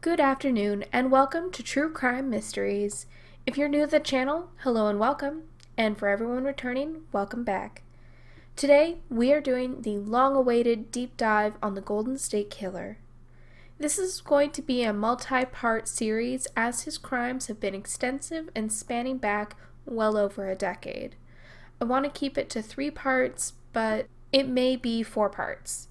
Good afternoon, and welcome to True Crime Mysteries. If you're new to the channel, hello and welcome, and for everyone returning, welcome back. Today, we are doing the long-awaited deep dive on the Golden State Killer. This is going to be a multi-part series as his crimes have been extensive and spanning back well over a decade. I want to keep it to 3 parts, but it may be 4 parts.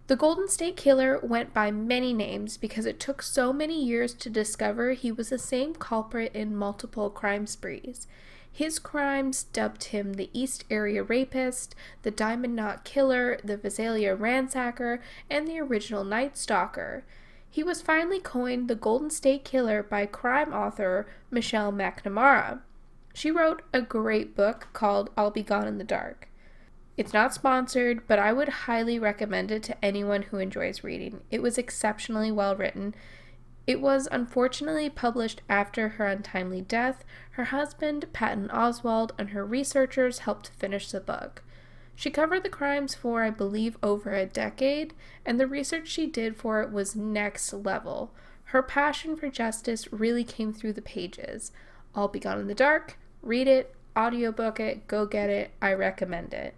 The Golden State Killer went by many names because it took so many years to discover he was the same culprit in multiple crime sprees. His crimes dubbed him the East Area Rapist, the Diamond Knot Killer, the Visalia Ransacker, and the original Night Stalker. He was finally coined the Golden State Killer by crime author Michelle McNamara. She wrote a great book called I'll Be Gone in the Dark. It's not sponsored, but I would highly recommend it to anyone who enjoys reading. It was exceptionally well written. It was unfortunately published after her untimely death. Her husband, Patton Oswalt, and her researchers helped to finish the book. She covered the crimes for, I believe, over a decade, and the research she did for it was next level. Her passion for justice really came through the pages. I'll Be Gone in the Dark. Read it, audiobook it, go get it. I recommend it.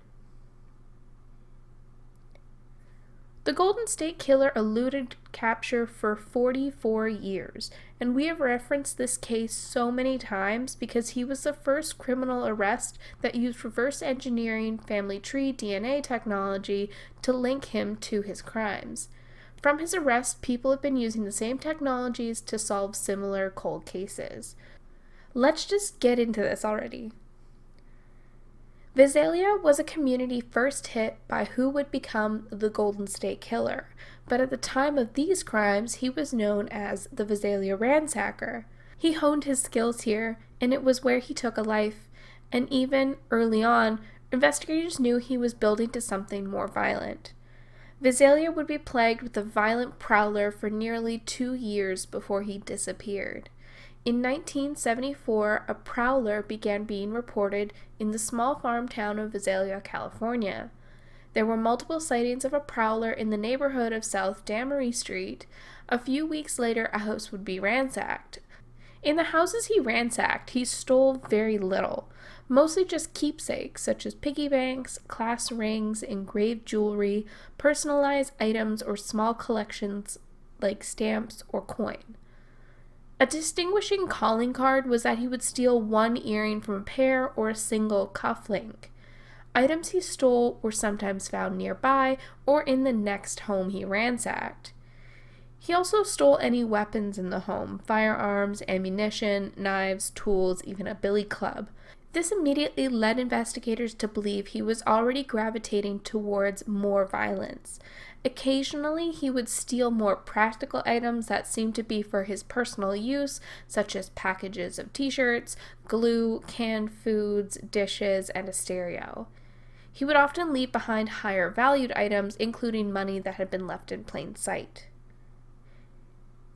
The Golden State Killer eluded capture for 44 years, and we have referenced this case so many times because he was the first criminal arrest that used reverse engineering family tree DNA technology to link him to his crimes. From his arrest, people have been using the same technologies to solve similar cold cases. Let's just get into this already. Visalia was a community first hit by who would become the Golden State Killer, but at the time of these crimes, he was known as the Visalia Ransacker. He honed his skills here, and it was where he took a life, and even early on, investigators knew he was building to something more violent. Visalia would be plagued with a violent prowler for nearly 2 years before he disappeared. In 1974, a prowler began being reported in the small farm town of Visalia, California. There were multiple sightings of a prowler in the neighborhood of South Damery Street. A few weeks later, a house would be ransacked. In the houses he ransacked, he stole very little, mostly just keepsakes such as piggy banks, class rings, engraved jewelry, personalized items, or small collections like stamps or coin. A distinguishing calling card was that he would steal 1 earring from a pair or a single cufflink. Items he stole were sometimes found nearby or in the next home he ransacked. He also stole any weapons in the home, firearms, ammunition, knives, tools, even a billy club. This immediately led investigators to believe he was already gravitating towards more violence. Occasionally, he would steal more practical items that seemed to be for his personal use, such as packages of t-shirts, glue, canned foods, dishes, and a stereo. He would often leave behind higher valued items, including money that had been left in plain sight.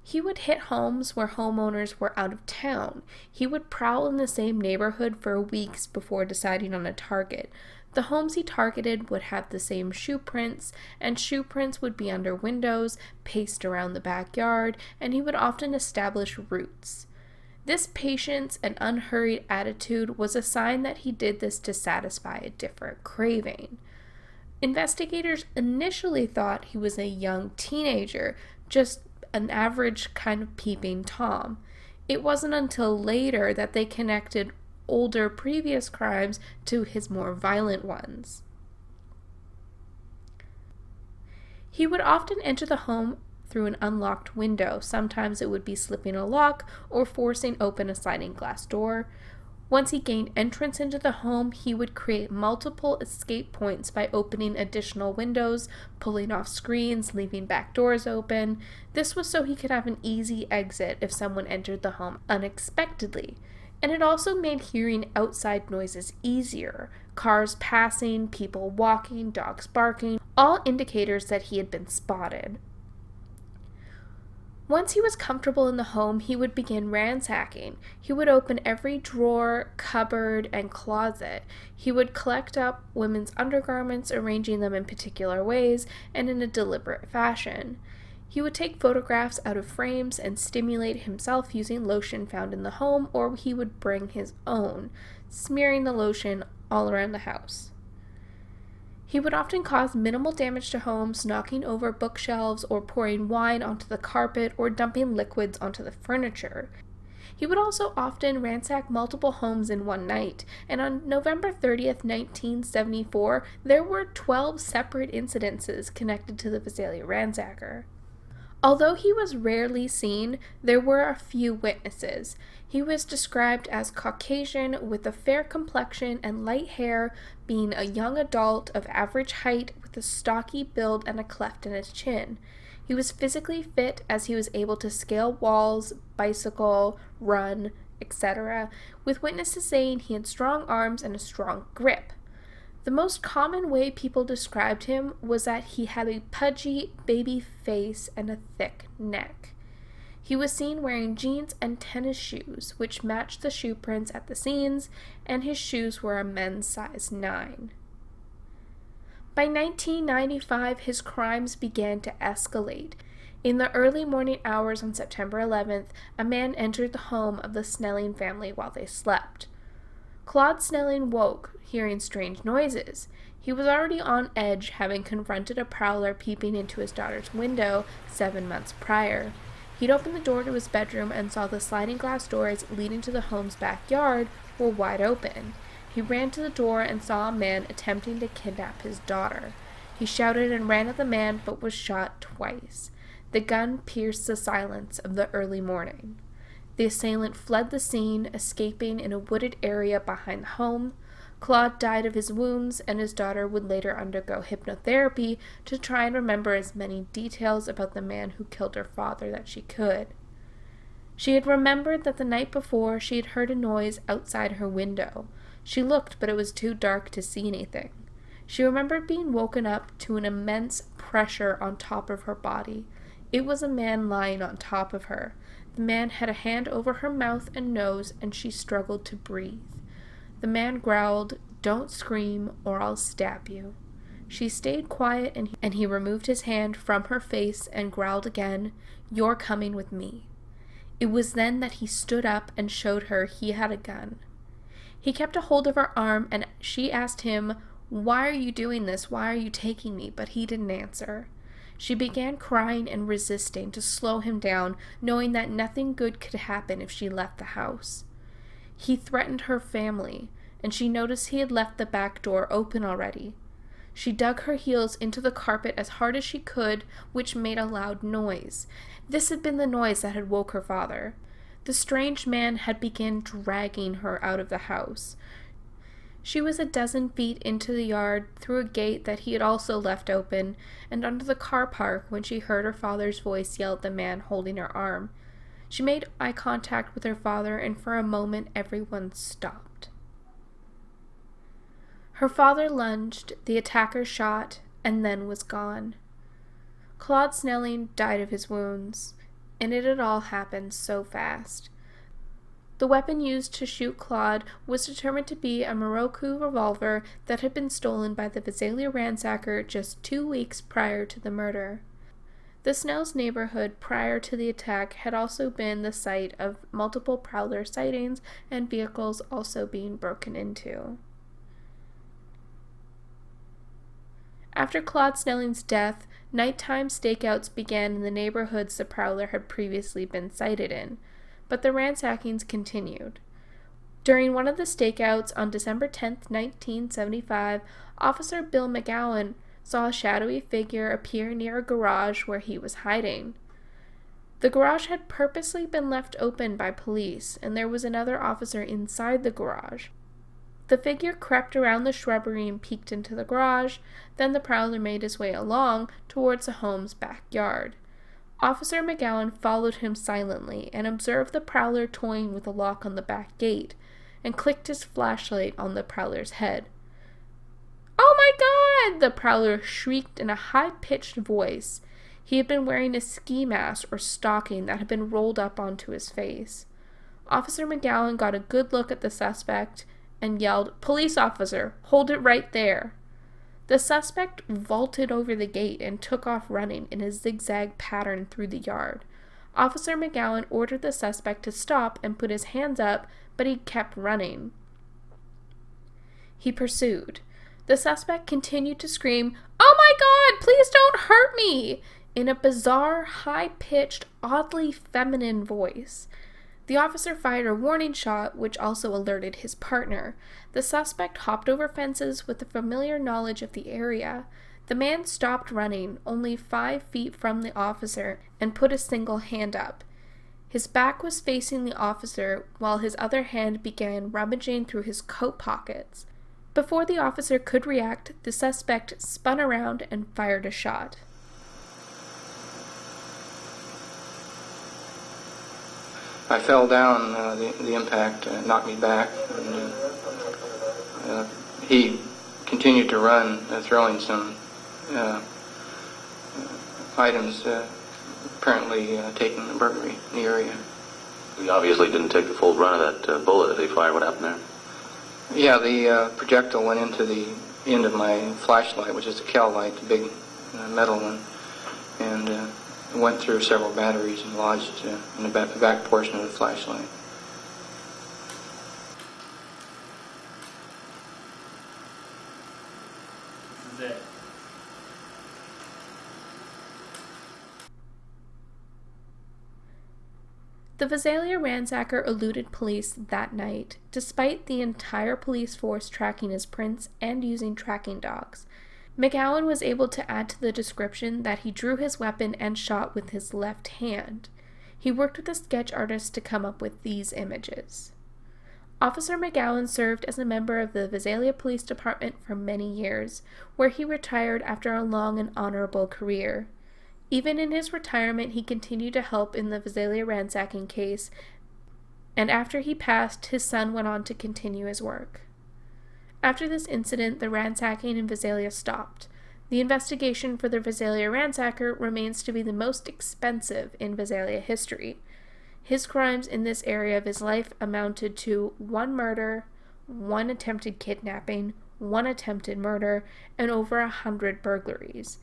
He would hit homes where homeowners were out of town. He would prowl in the same neighborhood for weeks before deciding on a target. The homes he targeted would have the same shoe prints, and shoe prints would be under windows, paced around the backyard, and he would often establish routes. This patience and unhurried attitude was a sign that he did this to satisfy a different craving. Investigators initially thought he was a young teenager, just an average kind of peeping Tom. It wasn't until later that they connected older previous crimes to his more violent ones. He would often enter the home through an unlocked window. Sometimes it would be slipping a lock or forcing open a sliding glass door. Once he gained entrance into the home, he would create multiple escape points by opening additional windows, pulling off screens, leaving back doors open. This was so he could have an easy exit if someone entered the home unexpectedly. And it also made hearing outside noises easier. Cars passing, people walking, dogs barking, all indicators that he had been spotted. Once he was comfortable in the home, he would begin ransacking. He would open every drawer, cupboard, and closet. He would collect up women's undergarments, arranging them in particular ways and in a deliberate fashion. He would take photographs out of frames and stimulate himself using lotion found in the home, or he would bring his own, smearing the lotion all around the house. He would often cause minimal damage to homes, knocking over bookshelves or pouring wine onto the carpet or dumping liquids onto the furniture. He would also often ransack multiple homes in one night, and on November 30th, 1974, there were 12 separate incidences connected to the Visalia ransacker. Although he was rarely seen, there were a few witnesses. He was described as Caucasian with a fair complexion and light hair, being a young adult of average height with a stocky build and a cleft in his chin. He was physically fit as he was able to scale walls, bicycle, run, etc., with witnesses saying he had strong arms and a strong grip. The most common way people described him was that he had a pudgy baby face and a thick neck. He was seen wearing jeans and tennis shoes, which matched the shoe prints at the scenes, and his shoes were a men's size 9. By 1995, his crimes began to escalate. In the early morning hours on September 11th, a man entered the home of the Snelling family while they slept. Claude Snelling woke, hearing strange noises. He was already on edge, having confronted a prowler peeping into his daughter's window 7 months prior. He'd opened the door to his bedroom and saw the sliding glass doors leading to the home's backyard were wide open. He ran to the door and saw a man attempting to kidnap his daughter. He shouted and ran at the man, but was shot twice. The gun pierced the silence of the early morning. The assailant fled the scene, escaping in a wooded area behind the home. Claude died of his wounds, and his daughter would later undergo hypnotherapy to try and remember as many details about the man who killed her father that she could. She had remembered that the night before she had heard a noise outside her window. She looked, but it was too dark to see anything. She remembered being woken up to an immense pressure on top of her body. It was a man lying on top of her. The man had a hand over her mouth and nose, and she struggled to breathe. The man growled, "Don't scream, or I'll stab you." She stayed quiet, and he removed his hand from her face and growled again, "You're coming with me." It was then that he stood up and showed her he had a gun. He kept a hold of her arm, and she asked him, "Why are you doing this? Why are you taking me?" But he didn't answer. She began crying and resisting to slow him down, knowing that nothing good could happen if she left the house. He threatened her family, and she noticed he had left the back door open already. She dug her heels into the carpet as hard as she could, which made a loud noise. This had been the noise that had woke her father. The strange man had begun dragging her out of the house. She was a dozen feet into the yard, through a gate that he had also left open, and onto the car park when she heard her father's voice yell at the man holding her arm. She made eye contact with her father, and for a moment everyone stopped. Her father lunged, the attacker shot, and then was gone. Claude Snelling died of his wounds, and it had all happened so fast. The weapon used to shoot Claude was determined to be a Morocco revolver that had been stolen by the Visalia ransacker just 2 weeks prior to the murder. The Snells neighborhood prior to the attack had also been the site of multiple prowler sightings and vehicles also being broken into. After Claude Snelling's death, nighttime stakeouts began in the neighborhoods the prowler had previously been sighted in, but the ransackings continued. During one of the stakeouts on December 10, 1975, Officer Bill McGowan saw a shadowy figure appear near a garage where he was hiding. The garage had purposely been left open by police, and there was another officer inside the garage. The figure crept around the shrubbery and peeked into the garage, then the prowler made his way along towards the home's backyard. Officer McGowan followed him silently and observed the prowler toying with a lock on the back gate, and clicked his flashlight on the prowler's head. "Oh my God!" the prowler shrieked in a high-pitched voice. He had been wearing a ski mask or stocking that had been rolled up onto his face. Officer McGowan got a good look at the suspect and yelled, "Police officer, hold it right there." The The suspect vaulted over the gate and took off running in a zigzag pattern through the yard. Officer McGowan ordered the suspect to stop and put his hands up, but he kept running. He pursued. The suspect continued to scream, "Oh my God, please don't hurt me!" in a bizarre, high-pitched, oddly feminine voice. The officer fired a warning shot, which also alerted his partner. The suspect hopped over fences with a familiar knowledge of the area. The man stopped running, only 5 feet from the officer, and put a single hand up. His back was facing the officer, while his other hand began rummaging through his coat pockets. Before the officer could react, the suspect spun around and fired a shot. I fell down, the impact knocked me back, and he continued to run, throwing some items apparently taken a burglary in the area. He obviously didn't take the full run of that bullet that he fired. What happened there? Yeah, the projectile went into the end of my flashlight, which is a Cal light, the big metal one, and went through several batteries and lodged in the back portion of the flashlight. This is it. The Visalia ransacker eluded police that night, despite the entire police force tracking his prints and using tracking dogs. McGowan was able to add to the description that he drew his weapon and shot with his left hand. He worked with a sketch artist to come up with these images. Officer McGowan served as a member of the Visalia Police Department for many years, where he retired after a long and honorable career. Even in his retirement, he continued to help in the Visalia ransacking case, and after he passed, his son went on to continue his work. After this incident, the ransacking in Visalia stopped. The investigation for the Visalia ransacker remains to be the most expensive in Visalia history. His crimes in this area of his life amounted to 1 murder, 1 attempted kidnapping, 1 attempted murder, and over 100 burglaries.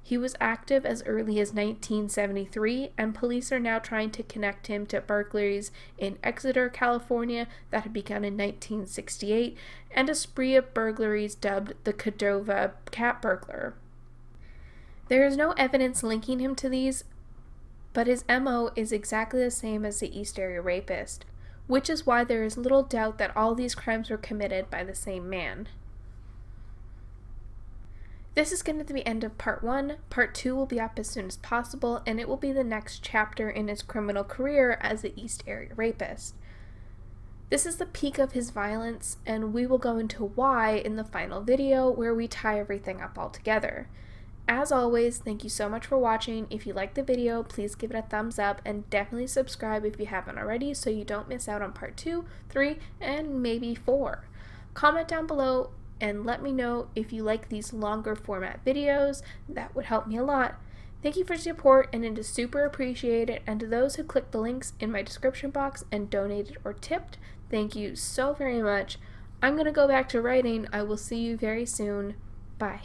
He was active as early as 1973, and police are now trying to connect him to burglaries in Exeter, California that had begun in 1968, and a spree of burglaries dubbed the Cordova Cat Burglar. There is no evidence linking him to these, but his MO is exactly the same as the East Area Rapist, which is why there is little doubt that all these crimes were committed by the same man. This is going to be the end of part 1. Part 2 will be up as soon as possible, and it will be the next chapter in his criminal career as the East Area Rapist. This is the peak of his violence, and we will go into why in the final video, where we tie everything up all together. As always, thank you so much for watching. If you liked the video, please give it a thumbs up, and definitely subscribe if you haven't already so you don't miss out on part 2, 3, and maybe 4. Comment down below and let me know if you like these longer format videos. That would help me a lot. Thank you for your support, and it is super appreciated. And to those who clicked the links in my description box and donated or tipped, thank you so very much. I'm going to go back to writing. I will see you very soon. Bye.